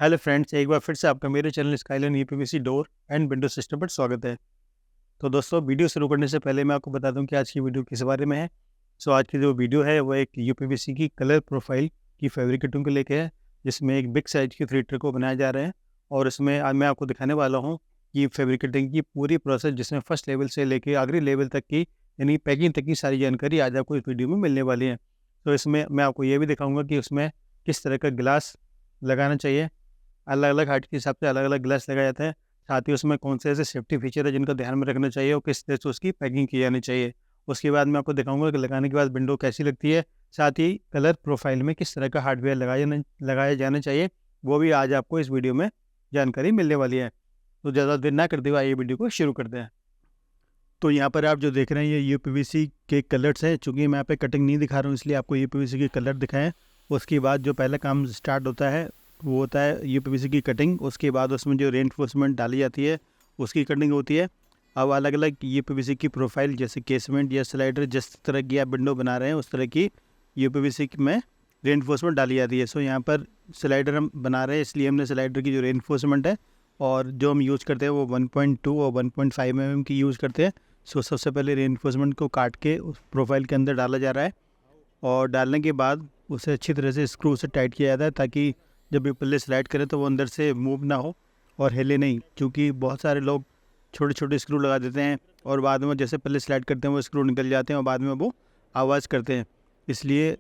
Hello friends, एक बार फिर से आपका मेरे channel skyline UPVC door and window system पर स्वागत है। तो दोस्तों, वीडियो शुरू करने से पहले मैं आपको बता दूं कि आज की वीडियो किस बारे में है। आज की जो वीडियो है वो एक यूपीवीसी की कलर प्रोफाइल की फैब्रिकेटिंग को लेके है, जिसमें एक बिग साइज की 3 को बनाया जा रहा है। और इसमें आज मैं आपको दिखाने वाला हूँ कि फैब्रिकेटिंग की पूरी प्रोसेस, जिसमें फर्स्ट लेवल से लेके आखिरी लेवल तक की यानी पैकिंग तक की सारी जानकारी आज आपको इस वीडियो में मिलने वाली है। तो इसमें मैं आपको ये भी दिखाऊँगा कि उसमें किस तरह का ग्लास लगाना चाहिए, अलग अलग हाइट के हिसाब से अलग अलग ग्लास लगाया जाता है। साथ ही उसमें कौन से ऐसे सेफ्टी फीचर है जिनका ध्यान में रखना चाहिए और किस तरह से उसकी पैकिंग की जानी चाहिए। उसके बाद मैं आपको दिखाऊंगा कि लगाने के बाद विंडो कैसी लगती है। साथ ही कलर प्रोफाइल में किस तरह का हार्डवेयर लगाया जाना चाहिए, वो भी आज आपको इस वीडियो में जानकारी मिलने वाली है। तो ज़्यादा देर ना करते हुए आइए वीडियो को शुरू करते हैं। तो यहाँ पर आप जो देख रहे हैं ये यूपीवीसी के कलर्स हैं। चूँकि मैं यहाँ पे कटिंग नहीं दिखा रहा हूँ, इसलिए आपको यूपीवीसी के कलर दिखाएं। उसके बाद जो पहला काम स्टार्ट होता है वो होता है यूपीवीसी की कटिंग। उसके बाद उसमें जो रेनफोर्समेंट डाली जाती है उसकी कटिंग होती है। अब अलग अलग यूपीवीसी की प्रोफाइल, जैसे केसमेंट या स्लाइडर, जिस तरह की आप विंडो बना रहे हैं उस तरह की यूपीवीसी में रेनफोर्समेंट डाली जाती है। यहाँ पर स्लाइडर हम बना रहे हैं, इसलिए हमने स्लाइडर की जो रेनफोर्समेंट है और जो हम यूज़ करते हैं वो 1.2 और 1.5 mm की यूज़ करते हैं। सबसे पहले रेनफोर्समेंट को काट के उस प्रोफाइल के अंदर डाला जा रहा है और डालने के बाद उसे अच्छी तरह से स्क्रू से टाइट किया जाता है, ताकि जब भी पल्ले स्लाइड करें तो वो अंदर से मूव ना हो और हिले नहीं। क्योंकि बहुत सारे लोग छोटे छोटे स्क्रू लगा देते हैं और बाद में जैसे पल्ले स्लाइड करते हैं वो स्क्रू निकल जाते हैं और बाद में वो आवाज़ करते हैं। इसलिए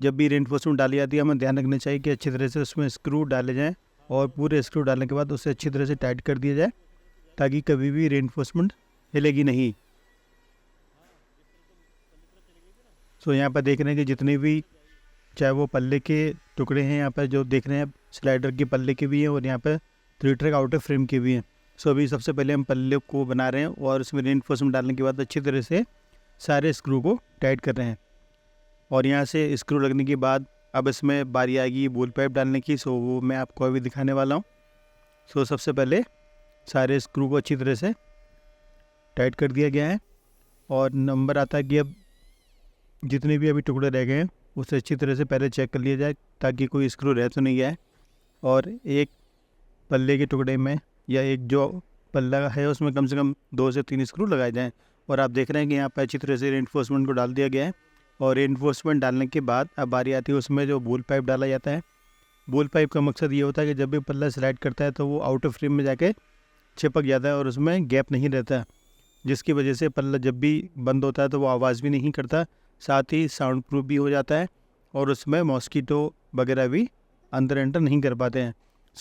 जब भी रेनफोर्समेंट डाली जाती है हमें ध्यान रखना चाहिए कि अच्छी तरह से उसमें स्क्रू डाले जाएँ और पूरे स्क्रू डालने के बाद उसे अच्छी तरह से टाइट कर दिया जाए, ताकि कभी भी रेनफोर्समेंट हिलेगी नहीं। यहाँ पर देख रहे हैं कि जितने भी चाहे वो पल्ले के टुकड़े हैं, यहाँ पर जो देख रहे हैं स्लाइडर के पल्ले के भी हैं और यहाँ पर 3 ट्रैक आउटर फ्रेम के भी हैं। अभी सबसे पहले हम पल्ले को बना रहे हैं और उसमें रेनफोर्समेंट डालने के बाद अच्छी तरह से सारे स्क्रू को टाइट कर रहे हैं। और यहाँ से स्क्रू लगने के बाद अब इसमें बारी आएगी बॉल पाइप डालने की। वो मैं आपको अभी दिखाने वाला हूँ। सबसे पहले सारे स्क्रू को अच्छी तरह से टाइट कर दिया गया है और नंबर आता है कि अब जितने भी अभी टुकड़े रह गए हैं उसे अच्छी तरह से पहले चेक कर लिया जाए, ताकि कोई स्क्रू रह तो नहीं गया है। और एक पल्ले के टुकड़े में या एक जो पल्ला है उसमें कम से कम 2 से 3 स्क्रू लगाए जाएं। और आप देख रहे हैं कि यहाँ पर अच्छी तरह से रेनफोर्समेंट को डाल दिया गया है। और रेनफोर्समेंट डालने के बाद अब बारी आती है उसमें जो बॉल पाइप डाला जाता है। बॉल पाइप का मकसद ये होता है कि जब भी पल्ला स्लाइड करता है तो वो आउटर फ्रेम में जाके चिपक जाता है और उसमें गैप नहीं रहता, जिसकी वजह से पल्ला जब भी बंद होता है तो वो आवाज़ भी नहीं करता, साथ ही साउंड प्रूफ भी हो जाता है और उसमें मॉस्किटो वगैरह भी अंदर एंटर नहीं कर पाते हैं।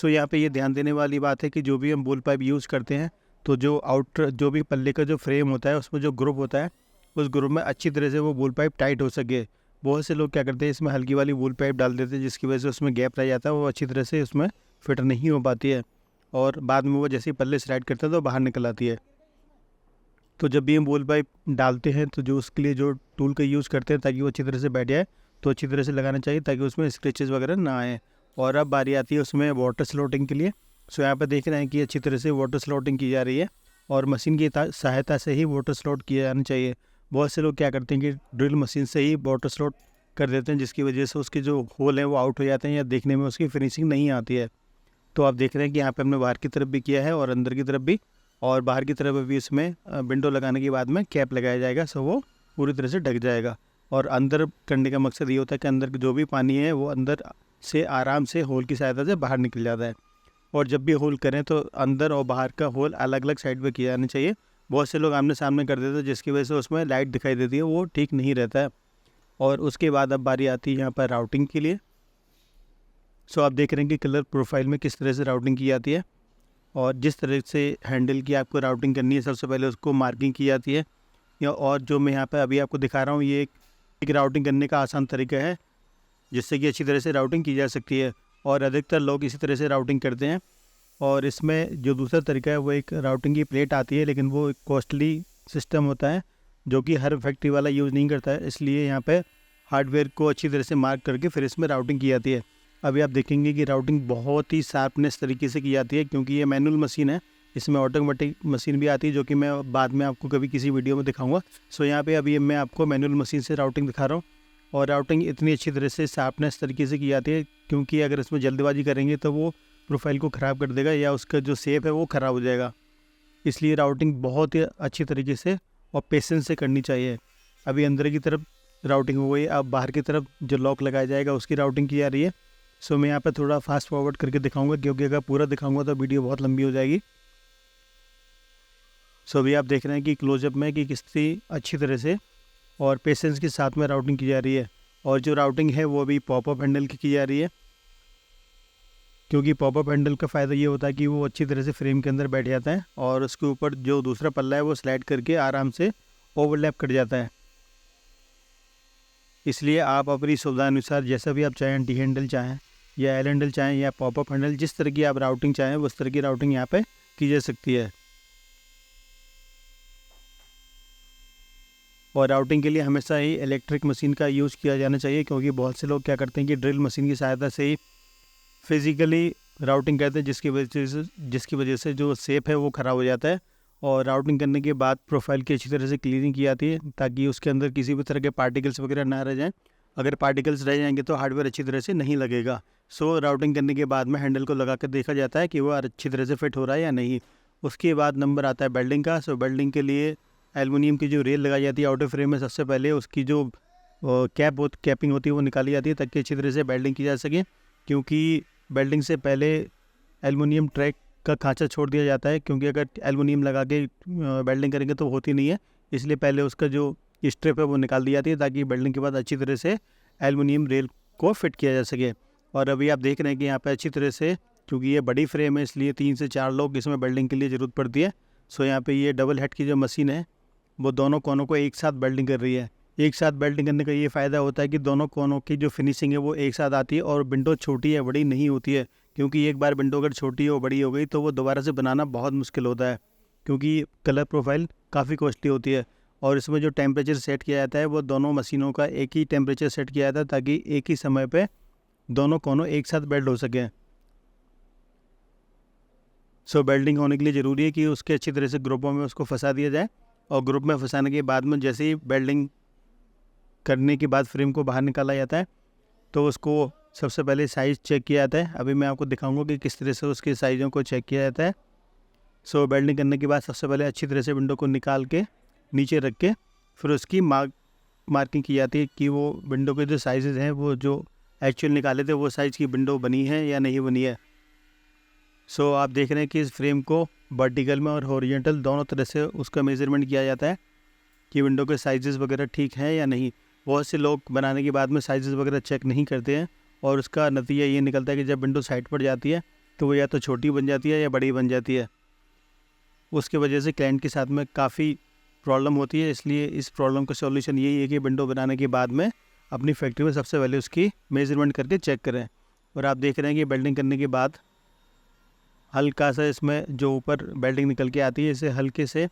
यहाँ पे ये ध्यान देने वाली बात है कि जो भी हम बॉल पाइप यूज़ करते हैं तो जो भी पल्ले का जो फ्रेम होता है उसमें जो ग्रुप होता है उस ग्रुप में अच्छी तरह से वो बॉल पाइप टाइट हो सके। बहुत से लोग क्या करते हैं, इसमें हल्की वाली बॉल पाइप डाल देते हैं, जिसकी वजह से उसमें गैप रह जाता है, वो अच्छी तरह से उसमें फिट नहीं हो पाती है और बाद में वो जैसे ही पल्ले स्लाइड करते हैं तो बाहर निकल आती है। तो जब भी हम बॉल पाइप डालते हैं तो जो उसके लिए जो टूल का यूज़ करते हैं ताकि वो अच्छी तरह से बैठ जाए, तो अच्छी तरह से लगाना चाहिए ताकि उसमें स्क्रैचेस वगैरह ना आए। और अब बारी आती है उसमें वाटर स्लॉटिंग के लिए। यहाँ पर देख रहे हैं कि अच्छी तरह से वाटर स्लॉटिंग की जा रही है और मशीन की सहायता से ही वाटर स्लॉट किया जाना चाहिए। बहुत से लोग क्या करते हैं कि ड्रिल मशीन से ही वाटर स्लॉट कर देते हैं, जिसकी वजह से उसके जो होल हैं वो आउट हो जाते हैं या देखने में उसकी फिनिशिंग नहीं आती है। तो आप देख रहे हैं कि यहाँ पर हमने बाहर की तरफ भी किया है और अंदर की तरफ भी, और बाहर की तरफ भी इसमें विंडो लगाने के बाद में कैप लगाया जाएगा, वो पूरी तरह से ढक जाएगा। और अंदर करने का मकसद ये होता है कि अंदर जो भी पानी है वो अंदर से आराम से होल की सहायता से बाहर निकल जाता है। और जब भी होल करें तो अंदर और बाहर का होल अलग अलग साइड पे किया जाना चाहिए। बहुत से लोग आमने सामने कर देते हैं, जिसकी वजह से उसमें लाइट दिखाई देती है, वो ठीक नहीं रहता है। और उसके बाद अब बारी आती है यहाँ पर राउटिंग के लिए। आप देख रहे हैं कि कलर प्रोफाइल में किस तरह से राउटिंग की जाती है और जिस तरह से हैंडल की आपको राउटिंग करनी है सबसे पहले उसको मार्किंग की जाती है। और जो मैं यहाँ पे अभी आपको दिखा रहा हूँ ये एक राउटिंग करने का आसान तरीका है, जिससे कि अच्छी तरह से राउटिंग की जा सकती है और अधिकतर लोग इसी तरह से राउटिंग करते हैं। और इसमें जो दूसरा तरीका है वो एक राउटिंग की प्लेट आती है, लेकिन वो एक कॉस्टली सिस्टम होता है जो कि हर फैक्ट्री वाला यूज़ नहीं करता है। इसलिए यहाँ पर हार्डवेयर को अच्छी तरह से मार्क करके फिर इसमें राउटिंग की जाती है। अभी आप देखेंगे कि राउटिंग बहुत ही शार्पनेस तरीके से की जाती है, क्योंकि ये मैनुअल मशीन है। इसमें ऑटोमेटिक मशीन भी आती है जो कि मैं बाद में आपको कभी किसी वीडियो में दिखाऊंगा। यहाँ पे अभी मैं आपको मैनुअल मशीन से राउटिंग दिखा रहा हूँ और राउटिंग इतनी अच्छी तरह से शार्पनेस तरीके से की जाती है, क्योंकि अगर इसमें जल्दबाजी करेंगे तो वो प्रोफाइल को ख़राब कर देगा या उसका जो शेप है वो ख़राब हो जाएगा। इसलिए राउटिंग बहुत ही अच्छी तरीके से और पेशेंस से करनी चाहिए। अभी अंदर की तरफ राउटिंग हो गई, अब बाहर की तरफ जो लॉक लगाया जाएगा उसकी राउटिंग की जा रही है। सो मैं यहाँ पे थोड़ा फास्ट फॉरवर्ड करके दिखाऊंगा, क्योंकि अगर पूरा दिखाऊंगा तो वीडियो बहुत लंबी हो जाएगी। सो अभी आप देख रहे हैं कि क्लोजअप में कि कितनी अच्छी तरह से और पेशेंस के साथ में राउटिंग की जा रही है। और जो राउटिंग है वो अभी पॉपअप हैंडल की जा रही है, क्योंकि पॉपअप हैंडल का फ़ायदा ये होता है कि वो अच्छी तरह से फ्रेम के अंदर बैठ जाता है और उसके ऊपर जो दूसरा पल्ला है वो स्लाइड करके आराम से ओवरलैप कर जाता है। इसलिए आप अपनी सुविधा अनुसार जैसा भी आप चाहें, डी हैंडल चाहें या एल हैंडल चाहें या पॉपअप हैंडल, जिस तरह की आप राउटिंग चाहें उस तरह की राउटिंग यहाँ पे की जा सकती है। और राउटिंग के लिए हमेशा ही इलेक्ट्रिक मशीन का यूज़ किया जाना चाहिए, क्योंकि बहुत से लोग क्या करते हैं कि ड्रिल मशीन की सहायता से ही फिज़िकली राउटिंग करते हैं, जिसकी वजह से जो शेप है वो ख़राब हो जाता है। और राउटिंग करने के बाद प्रोफाइल की अच्छी तरह से क्लीनिंग की जाती है, ताकि उसके अंदर किसी भी तरह के पार्टिकल्स वगैरह ना रह जाएं। अगर पार्टिकल्स रह जाएंगे तो हार्डवेयर अच्छी तरह से नहीं लगेगा। सो राउटिंग करने के बाद में हैंडल को लगा कर देखा जाता है कि वो अच्छी तरह से फिट हो रहा है या नहीं। उसके बाद नंबर आता है बेल्डिंग का। सो बेल्डिंग के लिए एल्युमिनियम की जो रेल लगाई जाती है आउटर फ्रेम में, सबसे पहले उसकी जो कैपिंग होती है वो निकाली जाती है, ताकि अच्छी तरह से बेल्डिंग की जा सके। क्योंकि बेल्डिंग से पहले एल्युमिनियम ट्रैक का खांचा छोड़ दिया जाता है, क्योंकि अगर एल्युमिनियम लगा के बेल्डिंग करेंगे तो होती नहीं है। इसलिए पहले उसका जो स्ट्रिप है वो निकाल दी जाती है, ताकि बेल्डिंग के बाद अच्छी तरह से एल्युमिनियम रेल को फिट किया जा सके। और अभी आप देख रहे हैं कि यहाँ पे अच्छी तरह से, क्योंकि ये बड़ी फ्रेम है इसलिए 3 से 4 लोग इसमें बेल्डिंग के लिए ज़रूरत पड़ती है। सो यहाँ पे ये डबल हेड की जो मशीन है वो दोनों कोनों को एक साथ बेल्डिंग कर रही है। एक साथ बेल्डिंग करने का ये फ़ायदा होता है कि दोनों कोनों की जो फिनिशिंग है वो एक साथ आती है और विंडो छोटी है, बड़ी नहीं होती है। क्योंकि एक बार विंडो अगर छोटी हो बड़ी हो गई तो वो दोबारा से बनाना बहुत मुश्किल होता है, क्योंकि कलर प्रोफाइल काफ़ी कॉस्टली होती है। और इसमें जो टेम्परेचर सेट किया जाता है वो दोनों मशीनों का एक ही टेम्परेचर सेट किया जाता है, ताकि एक ही समय पे दोनों कोनों एक साथ बेल्ड हो सकें। सो बेल्डिंग होने के लिए ज़रूरी है कि उसके अच्छी तरह से ग्रुपों में उसको फंसा दिया जाए। और ग्रुप में फंसाने के बाद में जैसे ही बेल्डिंग करने के बाद फ्रेम को बाहर निकाला जाता है तो उसको सबसे पहले साइज़ चेक किया जाता है। अभी मैं आपको दिखाऊंगा कि किस तरह से उसके साइज़ों को चेक किया जाता है। सो बेल्डिंग करने के बाद सबसे पहले अच्छी तरह से विंडो को निकाल के नीचे रख के फिर उसकी मार्किंग की जाती है कि वो विंडो के जो साइज़ हैं वो जो एक्चुअल निकाले थे वो साइज़ की विंडो बनी है या नहीं बनी है। सो आप देख रहे हैं कि इस फ्रेम को वर्टिकल में और हॉरिजॉन्टल दोनों तरह से उसका मेज़रमेंट किया जाता है कि विंडो के साइज़ वगैरह ठीक हैं या नहीं। बहुत से लोग बनाने के बाद में साइज़ वगैरह चेक नहीं करते हैं और उसका नतीजा ये निकलता है कि जब विंडो साइड पर जाती है तो वो या तो छोटी बन जाती है या बड़ी बन जाती है। उसके वजह से क्लाइंट के साथ में काफ़ी प्रॉब्लम होती है। इसलिए इस प्रॉब्लम का सॉल्यूशन यही है कि विंडो बनाने के बाद में अपनी फैक्ट्री में सबसे पहले उसकी मेज़रमेंट करके चेक करें। और आप देख रहे हैं कि बेल्डिंग करने के बाद हल्का सा इसमें जो ऊपर बेल्डिंग निकल के आती है इसे हल्के से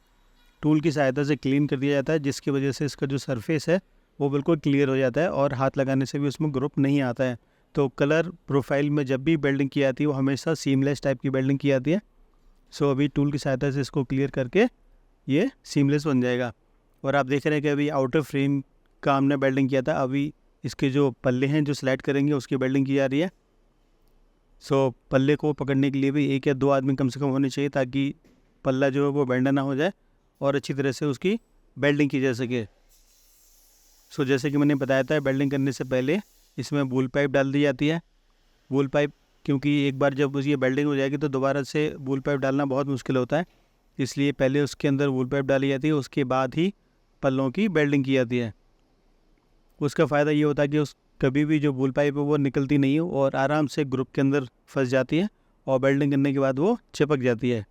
टूल की सहायता से क्लीन कर दिया जाता है, जिसकी वजह से इसका जो सरफेस है वो बिल्कुल क्लियर हो जाता है और हाथ लगाने से भी उसमें ग्रुप नहीं आता है। तो कलर प्रोफाइल में जब भी बेल्डिंग की जाती है वो हमेशा सीमलेस टाइप की बेल्डिंग की जाती है। सो अभी टूल की सहायता से इसको क्लियर करके ये सीमलेस बन जाएगा। और आप देख रहे हैं कि अभी आउटर फ्रेम का हमने बेल्डिंग किया था, अभी इसके जो पल्ले हैं जो स्लाइड करेंगे उसकी बेल्डिंग की जा रही है। सो पल्ले को पकड़ने के लिए भी 1 या 2 आदमी कम से कम होने चाहिए, ताकि पल्ला जो है वो बेंडा ना हो जाए और अच्छी तरह से उसकी बेल्डिंग की जा सके। सो जैसे कि मैंने बताया था, बेल्डिंग करने से पहले इसमें वूल पाइप डाल दी जाती है। वूल पाइप, क्योंकि एक बार जब ये बेल्डिंग हो जाएगी तो दोबारा से वूल पाइप डालना बहुत मुश्किल होता है, इसलिए पहले उसके अंदर वूल पाइप डाली जाती है, उसके बाद ही पल्लों की बेल्डिंग की जाती है। उसका फ़ायदा ये होता है कि कभी भी जो वूल पाइप है वो निकलती नहीं है और आराम से ग्रुप के अंदर फंस जाती है और बेल्डिंग करने के बाद वो चिपक जाती है।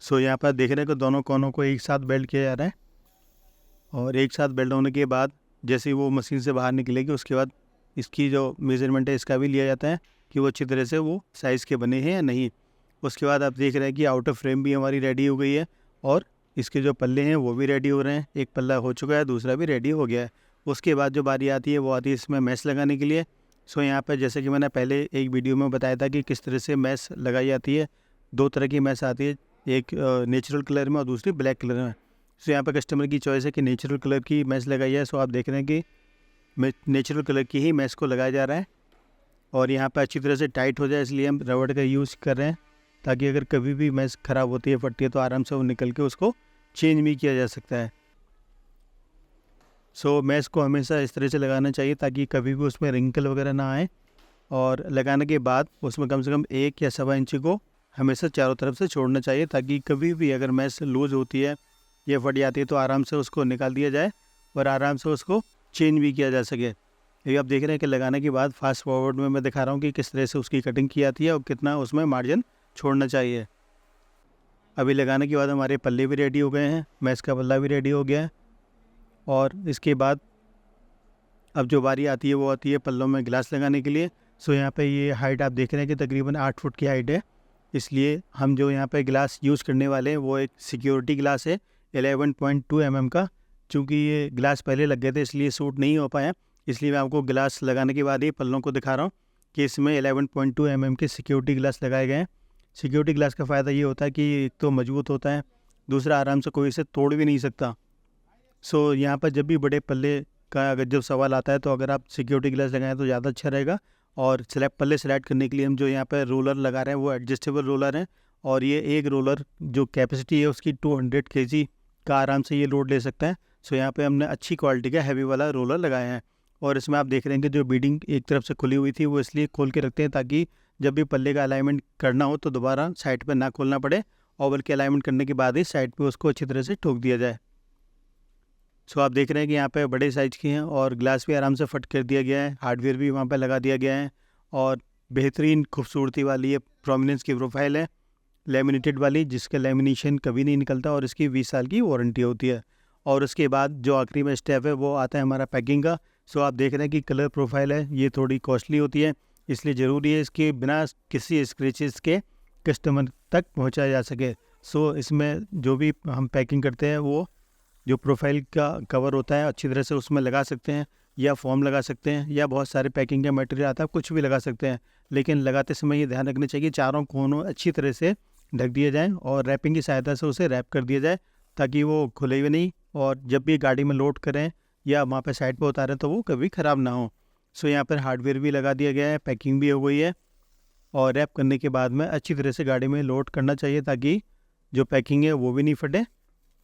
सो यहाँ पर देख रहे हैं कि दोनों कोनों को एक साथ बेल्ड किया जा रहा है और एक साथ बेल्ड होने के बाद जैसे ही वो मशीन से बाहर निकलेगी उसके बाद इसकी जो मेज़रमेंट है इसका भी लिया जाता है कि वो अच्छी तरह से वो साइज़ के बने हैं या नहीं। उसके बाद आप देख रहे हैं कि आउटर फ्रेम भी हमारी रेडी हो गई है और इसके जो पल्ले हैं वो भी रेडी हो रहे हैं। एक पल्ला हो चुका है, दूसरा भी रेडी हो गया है। उसके बाद जो बारी आती है वो आती है इसमें मैश लगाने के लिए। सो यहाँ पर जैसे कि मैंने पहले एक वीडियो में बताया था कि किस तरह से मैश लगाई जाती है। 2 तरह की मैश आती है, एक नेचुरल कलर में और दूसरी ब्लैक कलर में। सो यहाँ पर कस्टमर की चॉइस है कि नेचुरल कलर की मैश लगाई है। सो आप देख रहे हैं कि नेचुरल कलर की ही मैश को लगाया जा रहा है और यहाँ पे अच्छी तरह से टाइट हो जाए, इसलिए हम रबड़ का यूज़ कर रहे हैं, ताकि अगर कभी भी मैश ख़राब होती है, फटती है, तो आराम से वो निकल के उसको चेंज भी किया जा सकता है। सो मैश को हमेशा इस तरह से लगाना चाहिए ताकि कभी भी उसमें रिंकल वगैरह ना आए। और लगाने के बाद उसमें कम से कम 1 या 1.25 इंच को हमेशा चारों तरफ से छोड़ना चाहिए, ताकि कभी भी अगर मैश लूज़ होती है या फट जाती है तो आराम से उसको निकाल दिया जाए और आराम से उसको चेंज भी किया जा सके। ये आप देख रहे हैं कि लगाने के बाद फास्ट फॉरवर्ड में मैं दिखा रहा हूँ कि किस तरह से उसकी कटिंग की जाती है और कितना उसमें मार्जिन छोड़ना चाहिए। अभी लगाने के बाद हमारे पल्ले भी रेडी हो गए हैं, मैश का पल्ला भी रेडी हो गया है। और इसके बाद अब जो बारी आती है वो आती है पल्लों में ग्लास लगाने के लिए। सो यहाँ पे ये हाइट आप देख रहे हैं कि तकरीबन 8 फुट की हाइट है, इसलिए हम जो यहाँ पे ग्लास यूज़ करने वाले हैं वो एक सिक्योरिटी ग्लास है 11.2 mm का। चूँकि ये ग्लास पहले लग गए थे इसलिए सूट नहीं हो पाया, इसलिए मैं आपको ग्लास लगाने के बाद ही पल्लों को दिखा रहा हूँ कि इसमें 11.2 mm के सिक्योरिटी ग्लास लगाए गए हैं। सिक्योरिटी ग्लास का फ़ायदा ये होता है कि एक तो मजबूत होता है, दूसरा आराम से कोई इसे तोड़ भी नहीं सकता। सो यहाँ पर जब भी बड़े पल्ले का अगर जब सवाल आता है तो अगर आप सिक्योरिटी ग्लास लगाएं तो ज़्यादा अच्छा रहेगा। और पल्ले सेलेक्ट करने के लिए हम जो यहाँ पर रोलर लगा रहे हैं वो एडजस्टेबल रोलर है, और ये एक रोलर जो कैपेसिटी है उसकी 200 kg का आराम से ये लोड ले सकता है। सो यहाँ पे हमने अच्छी क्वालिटी का हैवी वाला रोलर लगाया है। और इसमें आप देख रहे हैं कि जो बीडिंग एक तरफ से खुली हुई थी वो इसलिए खोल के रखते हैं ताकि जब भी पल्ले का अलाइनमेंट करना हो तो दोबारा साइड पर ना खोलना पड़े, और बल्कि अलाइनमेंट करने के बाद ही साइड पर उसको अच्छी तरह से ठोक दिया जाए। सो आप देख रहे हैं कि यहाँ पे बड़े साइज़ की हैं और ग्लास भी आराम से फिट कर दिया गया है, हार्डवेयर भी वहाँ पे लगा दिया गया है। और बेहतरीन खूबसूरती वाली ये प्रोमिनेंस की प्रोफाइल है, लेमिनेटेड वाली, जिसका लेमिनेशन कभी नहीं निकलता और इसकी 20 साल की वारंटी होती है। और उसके बाद जो आखिरी में स्टेप है वो आता है हमारा पैकिंग का। सो आप देख रहे हैं कि कलर प्रोफाइल है, ये थोड़ी कॉस्टली होती है, इसलिए ज़रूरी है इसके बिना किसी स्क्रैचेस के कस्टमर तक पहुँचाया जा सके। सो इसमें जो भी हम पैकिंग करते हैं वो जो प्रोफाइल का कवर होता है अच्छी तरह से उसमें लगा सकते हैं, या फॉर्म लगा सकते हैं, या बहुत सारे पैकिंग का मटेरियल आता है, कुछ भी लगा सकते हैं। लेकिन लगाते समय ये ध्यान रखना चाहिए कि चारों कोनों अच्छी तरह से ढक दिए जाएं और रैपिंग की सहायता से उसे रैप कर दिया जाए ताकि वो खुले हुए नहीं, और जब भी गाड़ी में लोड करें या वहाँ पर साइड पर उतारें तो वो कभी ख़राब ना हो। सो यहाँ पर हार्डवेयर भी लगा दिया गया है, पैकिंग भी हो गई है, और रैप करने के बाद में अच्छी तरह से गाड़ी में लोड करना चाहिए ताकि जो पैकिंग है वो भी नहीं फटे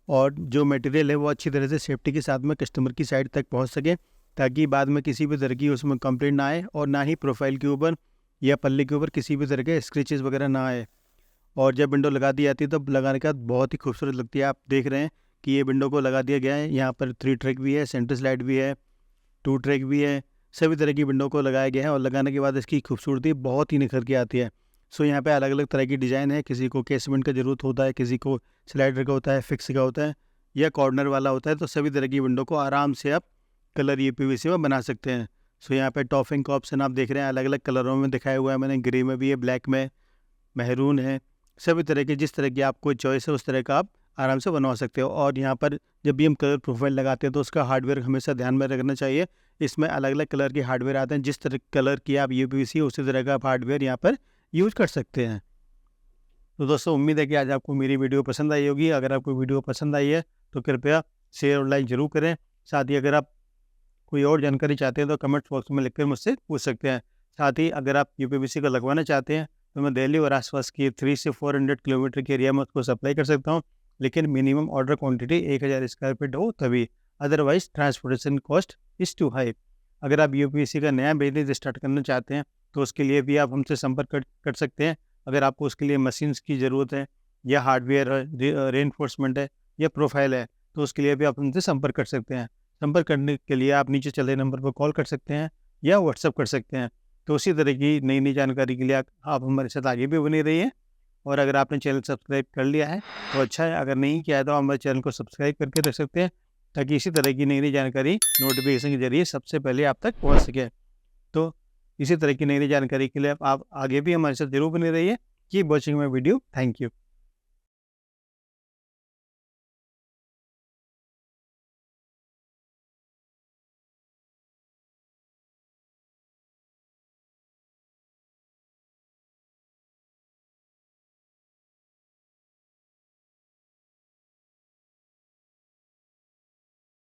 और जो मटेरियल है वो अच्छी तरह से सेफ्टी के साथ में कस्टमर की साइड तक पहुंच सके, ताकि बाद में किसी भी तरह की उसमें कंप्लेंट ना आए और ना ही प्रोफाइल के ऊपर या पल्ले के ऊपर किसी भी तरह के स्क्रैचेस वगैरह ना आए। और जब विंडो लगा दी जाती है तब लगाने के बाद बहुत ही खूबसूरत लगती है। आप देख रहे हैं कि ये विंडो को लगा दिया गया है, यहाँ पर 3 ट्रैक भी है, सेंटर स्लाइड भी है, 2 ट्रैक भी है, सभी तरह की विंडो को लगाया गया है। और लगाने के बाद इसकी खूबसूरती बहुत ही निखर के आती है। सो यहाँ पे अलग अलग तरह की डिज़ाइन है, किसी को केसमेंट का ज़रूरत होता है, किसी को स्लाइडर का होता है, फिक्स का होता है, या कॉर्नर वाला होता है। तो सभी तरह की विंडो को आराम से आप कलर यूपीवीसी में बना सकते हैं। सो यहाँ पे टॉपिंग का ऑप्शन आप देख रहे हैं, अलग अलग कलरों में दिखाया हुआ है मैंने, ग्रे में भी है, ब्लैक में, महरून है, सभी तरह के जिस तरह की आपको चॉइस है उस तरह का आप आराम से बनवा सकते हो। और यहाँ पर जब भी हम कलर प्रोफाइल लगाते हैं तो उसका हार्डवेयर हमेशा ध्यान में रखना चाहिए। इसमें अलग अलग कलर के हार्डवेयर आते हैं, जिस तरह कलर की आप यूपीवीसी उसी तरह का आप हार्डवेयर यहाँ पर यूज कर सकते हैं। तो दोस्तों उम्मीद है कि आज आपको मेरी वीडियो पसंद आई होगी। अगर आपको वीडियो पसंद आई है तो कृपया शेयर और लाइक ज़रूर करें। साथ ही अगर आप कोई और जानकारी चाहते हैं तो कमेंट बॉक्स में लिखकर मुझसे पूछ सकते हैं। साथ ही अगर आप यूपीवीसी को लगवाना चाहते हैं तो मैं दिल्ली और आसपास की 300 से 400 किलोमीटर के एरिया में उसको सप्लाई कर सकता हूँ, लेकिन minimum order quantity 1000 square feet हो तभी, otherwise transportation cost is too high. अगर आप यूपीवीसी का नया बिजनेस स्टार्ट करना चाहते हैं तो उसके लिए भी आप हमसे संपर्क कर सकते हैं। अगर आपको उसके लिए मशीन्स की ज़रूरत है, या हार्डवेयर है, रेनफोर्समेंट है, या प्रोफाइल है, तो उसके लिए भी आप हमसे संपर्क कर सकते हैं। संपर्क करने के लिए आप नीचे चले नंबर पर कॉल कर सकते हैं या व्हाट्सअप कर सकते हैं। तो उसी तरह की नई नई जानकारी के लिए आप हमारे साथ आगे भी बने रहिए। और अगर आपने चैनल सब्सक्राइब कर लिया है तो अच्छा है, अगर नहीं किया है तो हमारे चैनल को सब्सक्राइब करके रख सकते हैं, ताकि इसी तरह की नई नई जानकारी नोटिफिकेशन के जरिए सबसे पहले आप तक पहुँच सके। तो इसी तरह की नई नई जानकारी के लिए आप आगे भी हमारे साथ जरूर बने रहिए। Keep watching my video. Thank you.